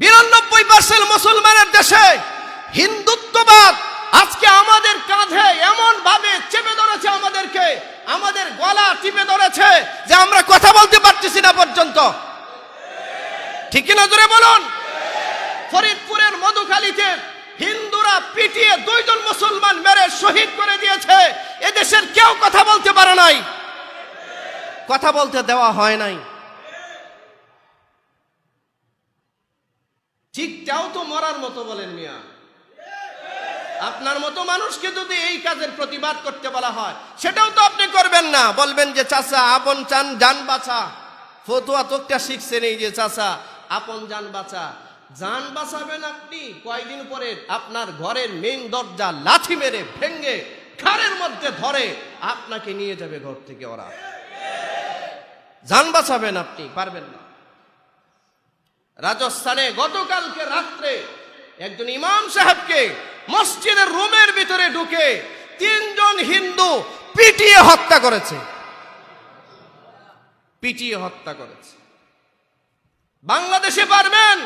92% মুসলমানের দেশে হিন্দুত্ববাদ আজকে আমাদের কাঁধে এমন ভাবে চেপে ধরেছে, আমাদের গলা টিপে ধরেছে যে আমরা কথা বলতে পারতেছি না পর্যন্ত। ঠিক কিনা জোরে বলুন। ফরিদপুরের মধুখালীতে হিন্দুরা পিটিয়ে 2 জন মুসলমান মেরে শহীদ করে দিয়েছে। এদেশের কেউ কথা বলতে পারে নাই, কথা বলতে দেওয়া হয় নাই। ঠিকটাও তো মরার মতো বলেন মিয়া। আপনার মতো মানুষকে যদি এই কাজের প্রতিবাদ করতে বলা হয়, সেটাও তো আপনি করবেন না। বলবেন যে চাচা আপন চান জান বাঁচা, ফতুয়া তোকটা শিখছেন এই যে চাচা আপন জান বাঁচা। জান বাঁচাবেন আপনি, কয়দিন পরে আপনার ঘরের মেইন দরজা লাথি মেরে ভেঙ্গে ঘরের মধ্যে ধরে আপনাকে নিয়ে যাবে ঘর থেকে ওরা। জান বাঁচাবেন আপনি পারবেন না। রাজস্থানে গতকালকে রাত্রে একজন ইমাম সাহেবকে মসজিদের রুমের ভিতরে ঢুকে 3 জন হিন্দু পিটিয়ে হত্যা করেছে, পিটিয়ে হত্যা করেছে। বাংলাদেশে পারবেন?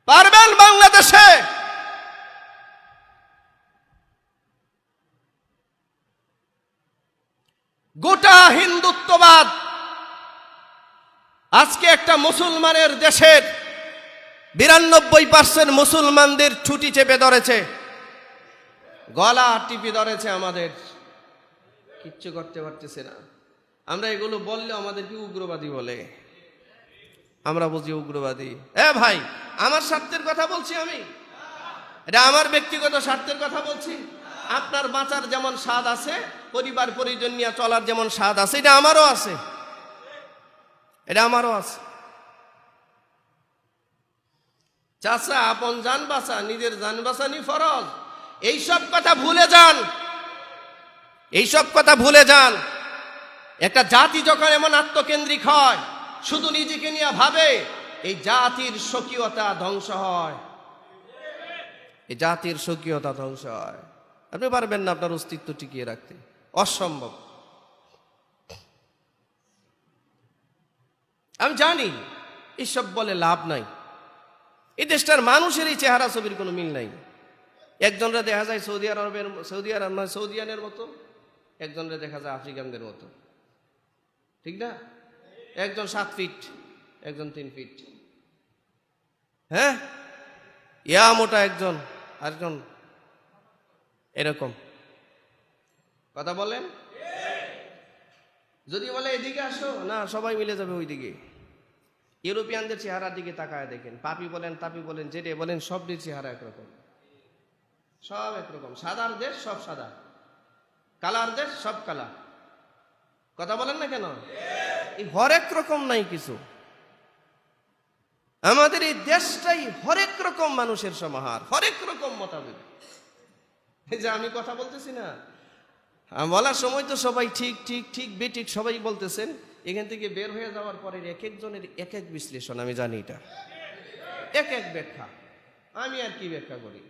পারবেন বাংলাদেশে? গোটা হিন্দুত্ববাদ আজকে একটা মুসলমানের দেশের 92% মুসলমানদের ছুটি চেপে ধরেছে, গলা টিপে ধরেছে। আমাদের কিচ্ছু করতে পারতেছে না। আমরা এগুলো বললে আমাদেরকে উগ্রবাদী বলে, আমরা বুঝি উগ্রবাদী। ভাই, আমার স্বার্থের কথা বলছি আমি, এটা আমার ব্যক্তিগত স্বার্থের কথা বলছি। আপনার বাঁচার যেমন স্বাদ আছে, পরিবার পরিজন নিয়ে চলার যেমন স্বাদ আছে, এটা আমারও আছে, এটা আমারও আছে। চাচা আপন জান বাঁচা, নিজের জান বাঁচানি ফরজ। এইসব কথা ভুলে যান, এইসব কথা ভুলে যান। একটা জাতি যখন এমন আত্মকেন্দ্রিক হয়, শুধু নিজেকে নিয়ে ভাবে, এই জাতির স্বকীয়তা ধ্বংস হয়, এই জাতির স্বকীয়তা ধ্বংস হয়। আপনি পারবেন না আপনার অস্তিত্ব টিকিয়ে রাখতে, অসম্ভব। আমি জানি এসব বলে লাভ নাই। এই দেশটার মানুষের এই চেহারা ছবির কোনো মিল নাই। একজনরা দেখা যায় সৌদিয়ানের মতো, একজনরা দেখা যায় আফ্রিকানদের মতো, ঠিক না? একজন 7 ফিট, একজন 3 ফিট, হ্যাঁ, ইয়া মোটা একজন, আরেকজন এরকম। কথা বলেন? যদি বলে এদিকে আসো, না, সবাই মিলে যাবে ওইদিকে। ইউরোপিয়ানদের চেহারার দিকে তাকায় দেখেন, পাপি বলেন, তাপি বলেন, যেটা বলেন, সবটির চেহারা একরকম, সব একরকম। সাদার দেশ সব সাদা, কালার দেশ সব কালা। কথা বলেন না কেন? এই হরেক রকম নাই কিছু। আমাদের এই দেশটাই হরেক রকম মানুষের সমাহার, হরেক রকম মতামত। এই যে আমি কথা বলতেছি না, বলার সময় তো সবাই ঠিক ঠিক ঠিক বেঠিক সবাই বলতেছেন। এখান থেকে বের হয়ে যাওয়ার পরে এক একজনের এক এক বিশ্লেষণ, আমি জানি এটা এক এক ব্যাখ্যা। আমি আর কি ব্যাখ্যা করি,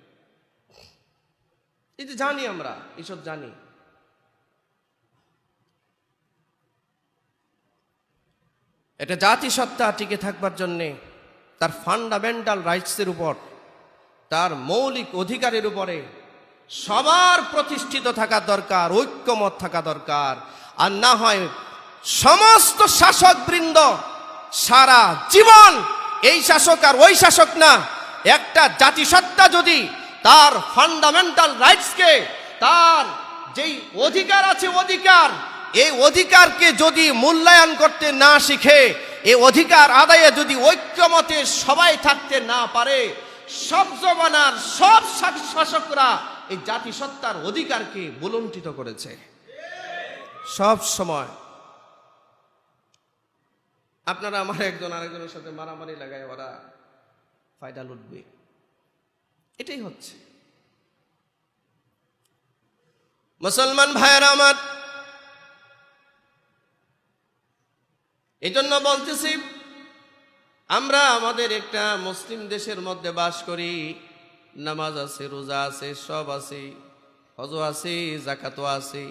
এই যে জানি, আমরা এসব জানি। এটা জাতিসত্তা টিকে থাকবার জন্যে তার ফান্ডামেন্টাল রাইটসের উপর, তার মৌলিক অধিকারের উপরে সবার প্রতিষ্ঠিত থাকা দরকার, ঐক্যমত থাকা দরকার। আর না হয় সমস্ত শাসকবৃন্দ সারা জীবন এই শাসক আর ওই শাসক না, একটা জাতিসত্তা যদি তার ফান্ডামেন্টাল রাইটসকে, তার যেই অধিকার আছে অধিকার, এই অধিকারকে যদি মূল্যায়ন করতে না শিখে, এই অধিকার আদায়ে যদি ঐক্যমতে সবাই থাকতে না পারে, সব জমানার সব শাসকরা এই জাতিসত্তার অধিকারকে বুলুণ্ঠিত করেছে সব সময়। আপনারা আমার একজন আরেকজনের সাথে মারামারি লাগায় ওরা ফায়দা লুটবে, এটাই হচ্ছে। মুসলমান ভাইয়েরা আমার, এই জন্য বলতেছি, আমরা আমাদের একটা মুসলিম দেশের মধ্যে বাস করি, নামাজ আছে, রোজা আছে, সব আছে, হজ আছে, যাকাতও আছে,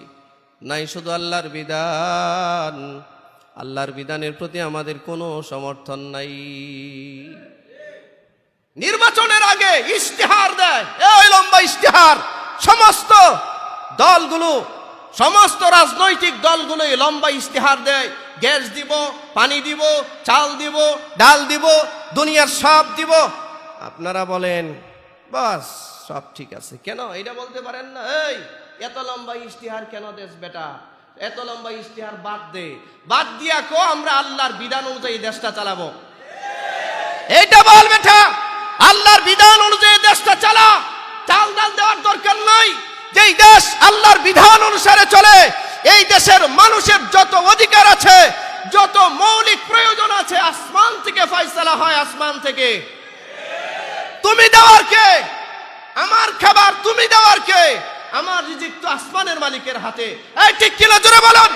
নাই শুধু আল্লাহর বিধান। আল্লাহর বিধানের প্রতি আমাদের কোনো সমর্থন নাই। নির্বাচনের আগে ইশতেহার দেয়, এই লম্বা ইশতেহার। সমস্ত দলগুলো, সমস্ত রাজনৈতিক দলগুলো লম্বা ইশতেহার দেয়, গ্যাস দিব, পানি দিব, চাল দিব, ডাল দিব, দুনিয়ার সব দিব। আপনারা বলেন বাস সব ঠিক আছে, কেন এটা বলতে পারেন না? এই এত লম্বা ইশতেহার কেন দেশ বেটা? এত লম্বা ইশতেহার বাদ দে, বাদ দিয়া কো আমরা আল্লাহর বিধান অনুযায়ী দেশটা চালাবো। এইটা বল বেটা, আল্লাহর বিধান অনুযায়ী দেশটা চালা। চাল ডাল দেওয়ার দরকার নাই। যেই দেশ আল্লাহর বিধান অনুসারে চলে, এই দেশের মানুষের যত অধিকার আছে, যত মৌলিক প্রয়োজন আছে, আসমান থেকে ফয়সালা হয়, আসমান থেকে। তুমি দেওয়ার কে? আমার খাবার তুমি দেওয়ার কে? আমার রিজিক তো আসমানের মালিকের হাতে। এই ঠিক কিনা জোরে বলুন।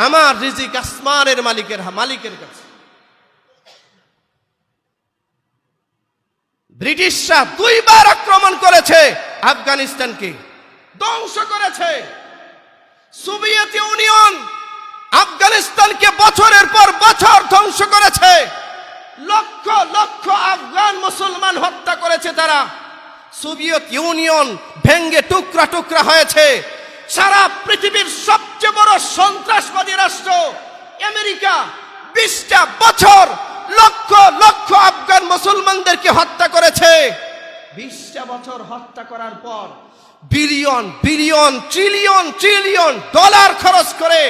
আমার রিজিক আসমানের মালিকের কাছে। ব্রিটিশরা 2 বার আক্রমণ করেছে আফগানিস্তানকে, ধ্বংস করেছে। সোভিয়েত ইউনিয়ন আফগানিস্তানকে বছরের পর বছর ধ্বংস করেছে। লক্ষ লক্ষ আফগান মুসলমান হত্যা করেছে তারা। সোভিয়েত ইউনিয়ন ভেঙ্গে টুকরা টুকরা হয়েছে। সারা পৃথিবীর সবচেয়ে বড় সন্ত্রাসবাদী রাষ্ট্র আমেরিকা 20টা বছর লক্ষ লক্ষ আফগান মুসলমানদেরকে হত্যা করেছে। 20টা বছর হত্যা করার পর billion billion trillion trillion dollar খরচ করে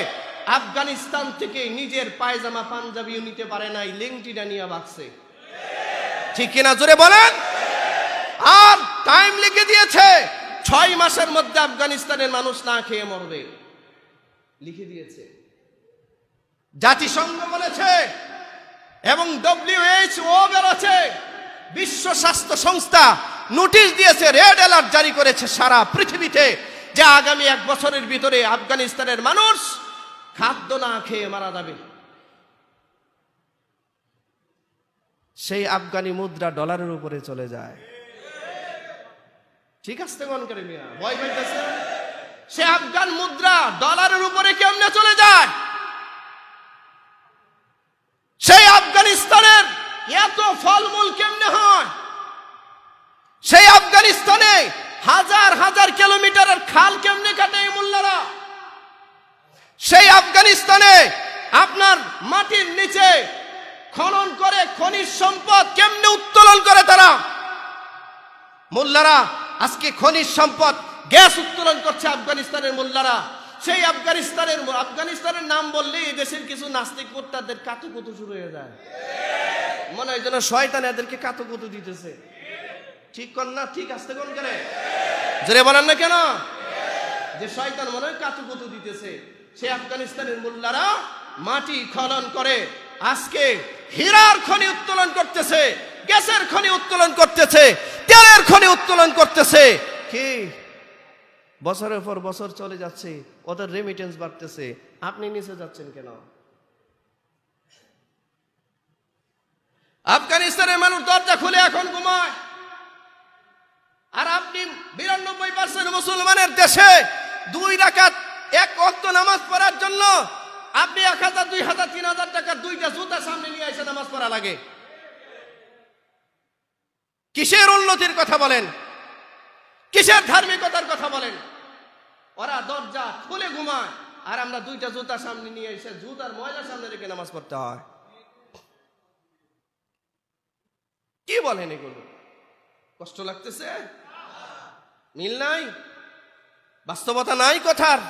আফগানিস্তান থেকে নিজের পায়জামা পাঞ্জাবিও নিতে পারে নাই, লেংটিটা নিয়ে বাঁচছে। ঠিক কিনা জোরে বলেন। আর টাইম লিখে দিয়েছে 6 মাসের মধ্যে আফগানিস্তানের মানুষ না খেয়ে মরবে, লিখে দিয়েছে। জাতিসংঘ বলেছে এবং WHO বেরোছে, বিশ্ব স্বাস্থ্য সংস্থা নোটিশ দিয়েছে, রেড অ্যালার্ট জারি করেছে সারা পৃথিবীতে, যে আগামী 1 বছরের ভিতরে আফগানিস্তানের মানুষ খাদ্য না খেয়ে মারা যাবে। সেই আফগানি মুদ্রা ডলারের উপরে চলে যায়। ঠিক আছে কোন করে মিয়া ভয় পাইতেছে? সে আফগান মুদ্রা ডলারের উপরে কেমনে চলে যায়? সেই আফগানিস্তানের এত ফলমূল কেমনে হয়? সেই আফগানিস্তানে হাজার হাজার কিলোমিটারের খাল কেমনে কাটে এই মোল্লারা? সেই আফগানিস্তানে আপনার মাটির নিচে খনন করে খনিজ সম্পদ কেমনে উত্তোলন করে তারা? মোল্লারা আজকে খনিজ সম্পদ গ্যাস উত্তোলন করছে আফগানিস্তানের মোল্লারা। সেই আফগানিস্তানের নাম বললে এই দেশের কিছু নাস্তিক মোর্তাদের কাতুকুতু শুরু হয়ে যায়, মনে হয় যেন শয়তান এদেরকে কাতুকুতু দিতেছে। ঠিক কর না? ঠিক আসতে কোন করে জোরে বলেন না কেন? যে শয়তান মনে হয় কাতুকুতু দিতেছে। সেই আফগানিস্তানের মোল্লারা মাটি খনন করে আজকে হীরার খনি উত্তোলন করতেছে, গ্যাসের খনি উত্তোলন করতেছে, তেলের খনি উত্তোলন করতেছে। কি বছরের পর বছর চলে যাচ্ছে, ওদের রেমিটেন্স বাড়তেছে, আপনি নিচে যাচ্ছেন কেন? আফগানিস্তানের মানুষ দরজা খুলে এখন ঘুমায়, আর আপনি 92% মুসলমানের দেশে 2 রাকাত 1 ওয়াক্ত নামাজ পড়ার জন্য আপনি 1000, 2000, 3000 টাকার 2টা জুতা সামনে নিয়ে এসে নামাজ পড়া লাগে। কিসের উন্নতির কথা বলেন? কিসের ধার্মিকতার কথা বলেন? ওরা দরজা খুলে ঘুমায়, আর আমরা 2টা জুতা সামনে নিয়ে এসে জুতার ময়লা সামনে রেখে নামাজ পড়তে হয়। কি বলেন এগুলো? কষ্ট লাগতেছে? মিল নাই, বাস্তবতা নাই কথার।